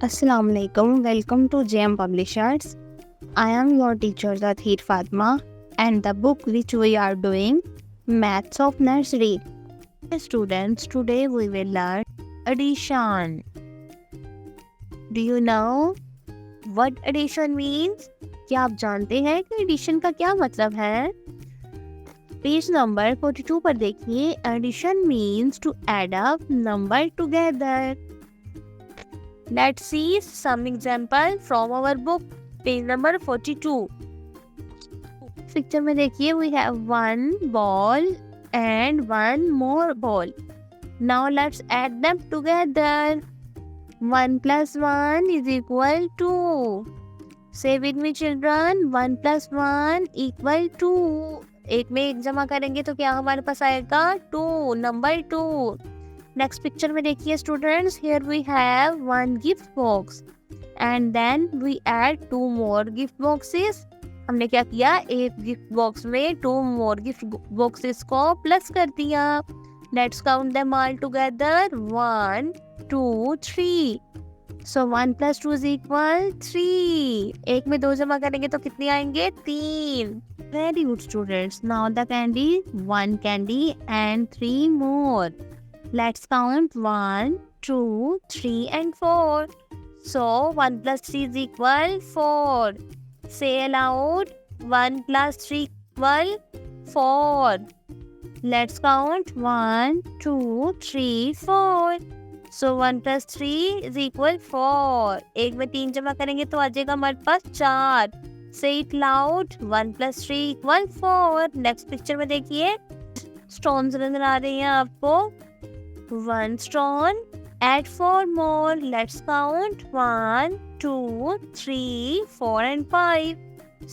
Assalamu alaikum. Welcome to JM Publishers. I am your teacher Zathir Fatma, and the book which we are doing, Maths of Nursery. Students, today we will learn addition. Do you know what addition means? क्या आप जानते हैं कि addition का क्या मतलब है? Page number 42 पर देखिए. Addition means to add up number together. Let's see some example from our book, page number 42. Picture में देखिए, we have one ball and one more ball. Now let's add them together. 1 plus 1 is equal to. Say with me children, 1 plus 1 equal to. एक में एक जमा करेंगे तो क्या हमारे पास आएगा? 2, नंबर 2. नेक्स्ट पिक्चर में देखिए students, here we have one gift box and then we add 2 more gift boxes. हमने क्या किया? एक गिफ्ट बॉक्स में 2 मोर गिफ्ट बॉक्सेस को प्लस कर दिया. Let's count them all together. 1 2 3. So 1 plus 2 is equal 3. एक में 2 जमा करेंगे तो कितने आएंगे? 3. Very good students. Now the candy, 1 candy and 3 more. Let's count 1, 2, 3 and 4. So 1 plus 3 is equal 4. Say aloud, 1 plus 3 equal 4. Let's count 1, 2, 3, 4. So 1 plus 3 is equal 4. एक में 3 जमा करेंगे तो आ जाएगा हमारे पास 4. Say it loud, 1 plus 3 equal 4. Next picture में देखिए, stones नजर आ रही हैं आपको. 1 stone, add 4 more. Let's count 1, 2, 3, 4 and 5.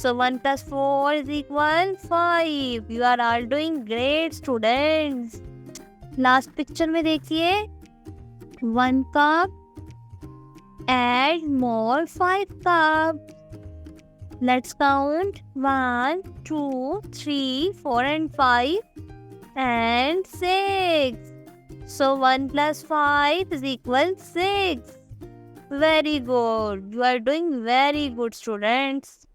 So 1 plus 4 is equal 5. You are all doing great students. Last picture में देखिए, 1 cup, add more 5 cups. Let's count 1, 2, 3, 4 and 5 and 6. So 1 plus 5 is equal 6. Very good. You are doing very good, students.